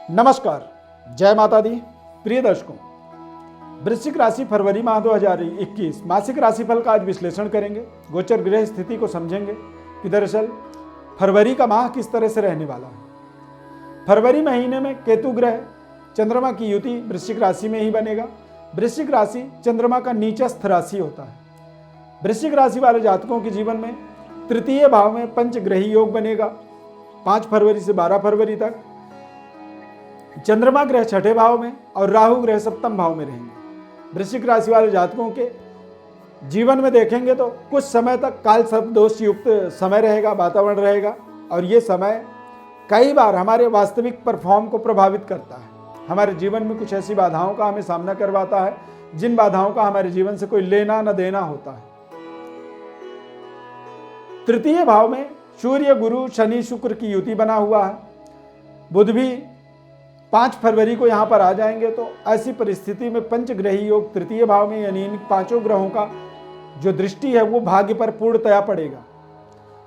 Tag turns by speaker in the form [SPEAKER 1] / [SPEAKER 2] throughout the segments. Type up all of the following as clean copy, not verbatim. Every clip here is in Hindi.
[SPEAKER 1] नमस्कार, जय माता दी। प्रिय दर्शकों, वृश्चिक राशि फरवरी माह 2021 मासिक राशिफल का आज विश्लेषण करेंगे। गोचर ग्रह स्थिति को समझेंगे कि दरअसल फरवरी का माह किस तरह से रहने वाला है। फरवरी महीने में केतु ग्रह चंद्रमा की युति वृश्चिक राशि में ही बनेगा। वृश्चिक राशि चंद्रमा का नीचस्थ राशि होता है। वृश्चिक राशि वाले जातकों के जीवन में तृतीय भाव में पंचग्रही योग बनेगा। 5 फरवरी से 12 फरवरी तक चंद्रमा ग्रह छठे भाव में और राहु ग्रह सप्तम भाव में रहेंगे। वृश्चिक राशि वाले जातकों के जीवन में देखेंगे तो कुछ समय तक काल सर्प दोष युक्त समय रहेगा, वातावरण रहेगा, और ये समय कई बार हमारे वास्तविक परफॉर्म को प्रभावित करता है। हमारे जीवन में कुछ ऐसी बाधाओं का हमें सामना करवाता है जिन बाधाओं का हमारे जीवन से कोई लेना न देना होता है। तृतीय भाव में सूर्य, गुरु, शनि, शुक्र की युति बना हुआ है। बुध भी 5 फरवरी को यहाँ पर आ जाएंगे। तो ऐसी परिस्थिति में पंचग्रही योग तृतीय भाव में, यानी इन पांचों ग्रहों का जो दृष्टि है वो भाग्य पर पूर्णतया पड़ेगा।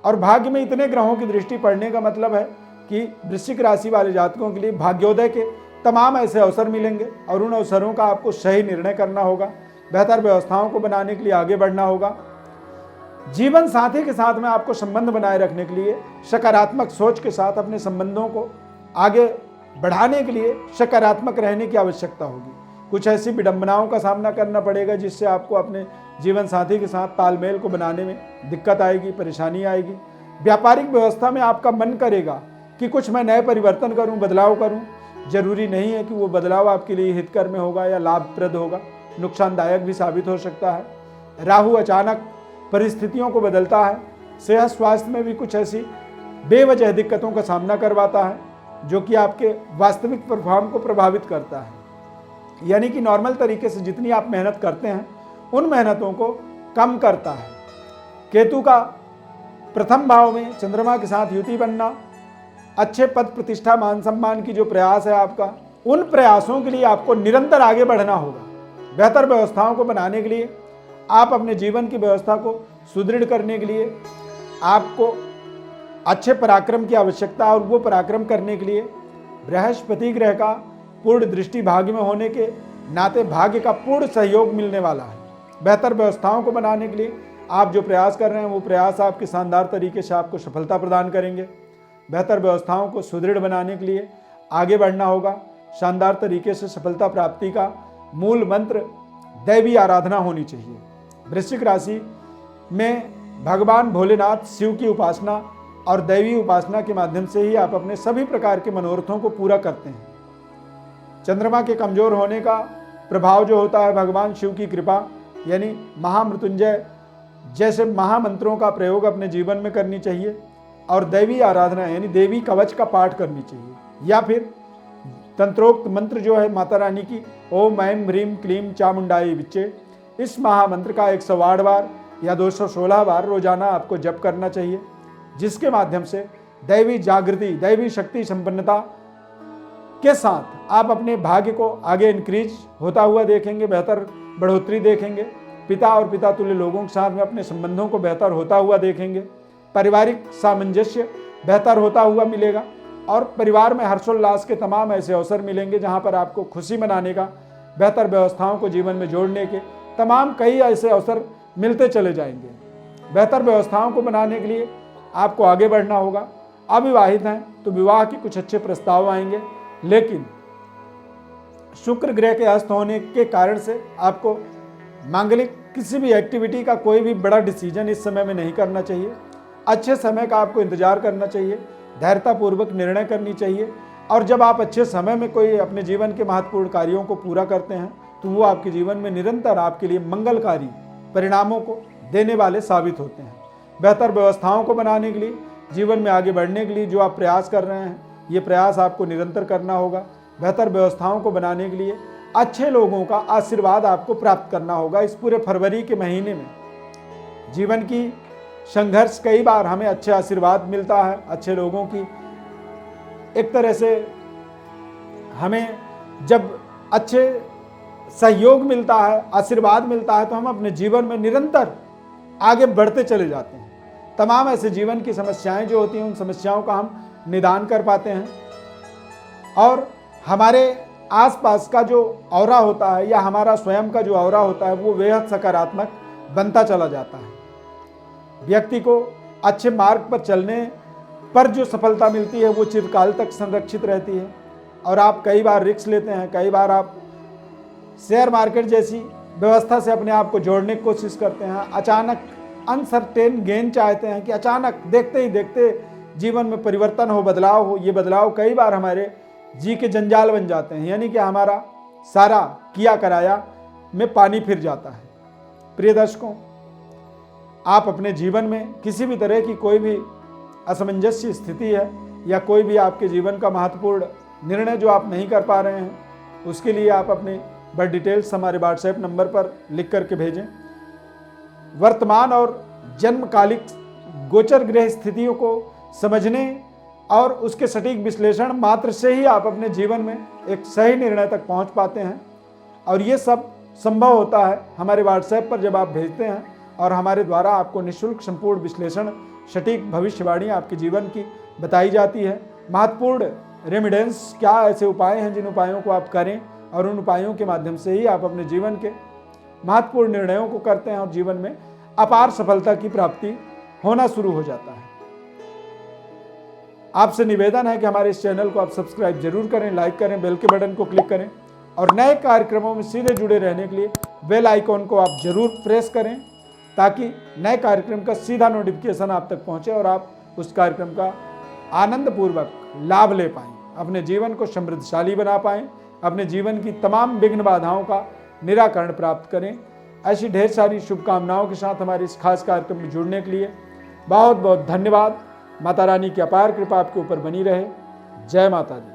[SPEAKER 1] और भाग्य में इतने ग्रहों की दृष्टि पड़ने का मतलब है कि वृश्चिक राशि वाले जातकों के लिए भाग्योदय के तमाम ऐसे अवसर मिलेंगे और उन अवसरों का आपको सही निर्णय करना होगा। बेहतर व्यवस्थाओं को बनाने के लिए आगे बढ़ना होगा। जीवन साथी के साथ में आपको संबंध बनाए रखने के लिए सकारात्मक सोच के साथ अपने संबंधों को आगे बढ़ाने के लिए सकारात्मक रहने की आवश्यकता होगी। कुछ ऐसी विडंबनाओं का सामना करना पड़ेगा जिससे आपको अपने जीवन साथी के साथ तालमेल को बनाने में दिक्कत आएगी, परेशानी आएगी। व्यापारिक व्यवस्था में आपका मन करेगा कि कुछ मैं नए परिवर्तन करूं, बदलाव करूं। जरूरी नहीं है कि वो बदलाव आपके लिए हितकर में होगा या लाभप्रद होगा, नुकसानदायक भी साबित हो सकता है। राहु अचानक परिस्थितियों को बदलता है। सेहत स्वास्थ्य में भी कुछ ऐसी बेवजह दिक्कतों का सामना करवाता है जो कि आपके वास्तविक परफॉर्म को प्रभावित करता है। यानी कि नॉर्मल तरीके से जितनी आप मेहनत करते हैं उन मेहनतों को कम करता है। केतु का प्रथम भाव में चंद्रमा के साथ युति बनना, अच्छे पद प्रतिष्ठा मान सम्मान की जो प्रयास है आपका, उन प्रयासों के लिए आपको निरंतर आगे बढ़ना होगा। बेहतर व्यवस्थाओं को बनाने के लिए, आप अपने जीवन की व्यवस्था को सुदृढ़ करने के लिए आपको अच्छे पराक्रम की आवश्यकता, और वो पराक्रम करने के लिए बृहस्पति ग्रह का पूर्ण दृष्टि भाग्य में होने के नाते भाग्य का पूर्ण सहयोग मिलने वाला है। बेहतर व्यवस्थाओं को बनाने के लिए आप जो प्रयास कर रहे हैं वो प्रयास आपके शानदार तरीके से आपको सफलता प्रदान करेंगे। बेहतर व्यवस्थाओं को सुदृढ़ बनाने के लिए आगे बढ़ना होगा। शानदार तरीके से सफलता प्राप्ति का मूल मंत्र दैवी आराधना होनी चाहिए। वृश्चिक राशि में भगवान भोलेनाथ शिव की उपासना और दैवी उपासना के माध्यम से ही आप अपने सभी प्रकार के मनोरथों को पूरा करते हैं। चंद्रमा के कमजोर होने का प्रभाव जो होता है, भगवान शिव की कृपा यानी महामृत्युंजय जैसे महामंत्रों का प्रयोग अपने जीवन में करनी चाहिए, और दैवी आराधना यानी देवी कवच का पाठ करनी चाहिए, या फिर तंत्रोक्त मंत्र जो है माता रानी की ओम ऐं ह्रीं क्लीं चामुंडाई विच्चे, इस महामंत्र का 108 बार या 216 बार रोजाना आपको जप करना चाहिए, जिसके माध्यम से दैवी जागृति, दैवी शक्ति संपन्नता के साथ आप अपने भाग्य को आगे इंक्रीज होता हुआ देखेंगे, बेहतर बढ़ोतरी देखेंगे। पिता और पिता तुल्य लोगों के साथ में अपने संबंधों को बेहतर होता हुआ देखेंगे। पारिवारिक सामंजस्य बेहतर होता हुआ मिलेगा, और परिवार में हर्षोल्लास के तमाम ऐसे अवसर मिलेंगे जहां पर आपको खुशी मनाने का, बेहतर व्यवस्थाओं को जीवन में जोड़ने के तमाम कई ऐसे अवसर मिलते चले जाएंगे। बेहतर व्यवस्थाओं को बनाने के लिए आपको आगे बढ़ना होगा। अविवाहित हैं तो विवाह के कुछ अच्छे प्रस्ताव आएंगे, लेकिन शुक्र ग्रह के अस्त होने के कारण से आपको मांगलिक किसी भी एक्टिविटी का कोई भी बड़ा डिसीजन इस समय में नहीं करना चाहिए। अच्छे समय का आपको इंतजार करना चाहिए, धैर्यतापूर्वक निर्णय करनी चाहिए, और जब आप अच्छे समय में कोई अपने जीवन के महत्वपूर्ण कार्यों को पूरा करते हैं तो वो आपके जीवन में निरंतर आपके लिए मंगलकारी परिणामों को देने वाले साबित होते हैं। बेहतर व्यवस्थाओं को बनाने के लिए, जीवन में आगे बढ़ने के लिए जो आप प्रयास कर रहे हैं, ये प्रयास आपको निरंतर करना होगा। बेहतर व्यवस्थाओं को बनाने के लिए अच्छे लोगों का आशीर्वाद आपको प्राप्त करना होगा। इस पूरे फरवरी के महीने में जीवन की संघर्ष, कई बार हमें अच्छे आशीर्वाद मिलता है, अच्छे लोगों की एक तरह से हमें जब अच्छे सहयोग मिलता है, आशीर्वाद मिलता है, तो हम अपने जीवन में निरंतर आगे बढ़ते चले जाते हैं। तमाम ऐसे जीवन की समस्याएं जो होती हैं उन समस्याओं का हम निदान कर पाते हैं, और हमारे आसपास का जो ऑरा होता है या हमारा स्वयं का जो ऑरा होता है वो बेहद सकारात्मक बनता चला जाता है। व्यक्ति को अच्छे मार्ग पर चलने पर जो सफलता मिलती है वो चिरकाल तक संरक्षित रहती है। और आप कई बार रिस्क लेते हैं, कई बार आप शेयर मार्केट जैसी व्यवस्था से अपने आप को जोड़ने की कोशिश करते हैं, अचानक अनसर्टेन गेन चाहते हैं कि अचानक देखते ही देखते जीवन में परिवर्तन हो, बदलाव हो। ये बदलाव कई बार हमारे जी के जंजाल बन जाते हैं, यानी कि हमारा सारा किया कराया में पानी फिर जाता है। प्रिय दर्शकों, आप अपने जीवन में किसी भी तरह की कोई भी असमंजस्य स्थिति है या कोई भी आपके जीवन का महत्वपूर्ण निर्णय जो आप नहीं कर पा रहे हैं, उसके लिए आप अपने बड़ डिटेल्स हमारे व्हाट्सएप नंबर पर लिख करके भेजें। वर्तमान और जन्मकालिक गोचर ग्रह स्थितियों को समझने और उसके सटीक विश्लेषण मात्र से ही आप अपने जीवन में एक सही निर्णय तक पहुंच पाते हैं। और ये सब संभव होता है हमारे व्हाट्सएप पर जब आप भेजते हैं और हमारे द्वारा आपको निःशुल्क संपूर्ण विश्लेषण, सटीक भविष्यवाणी आपके जीवन की बताई जाती है। महत्वपूर्ण रेमिडेंस, क्या ऐसे उपाय हैं जिन उपायों को आप करें और उन उपायों के माध्यम से ही आप अपने जीवन के महत्वपूर्ण निर्णयों को करते हैं और जीवन में अपार सफलता की प्राप्ति होना शुरू हो जाता है। आपसे निवेदन है कि हमारे इस चैनल को आप सब्सक्राइब जरूर करें, लाइक करें, बेल के बटन को क्लिक करें और नए कार्यक्रमों में सीधे जुड़े रहने के लिए बेल आइकॉन को आप जरूर प्रेस करें ताकि नए कार्यक्रम का सीधा नोटिफिकेशन आप तक पहुंचे और आप उस कार्यक्रम का आनंदपूर्वक लाभ ले पाएं, अपने जीवन को समृद्धशाली बना पाएं, अपने जीवन की तमाम विघ्न बाधाओं का निराकरण प्राप्त करें। ऐसी ढेर सारी शुभकामनाओं के साथ हमारे इस खास कार्यक्रम में जुड़ने के लिए बहुत बहुत धन्यवाद। माता रानी की अपार कृपा आपके ऊपर बनी रहे। जय माता दी।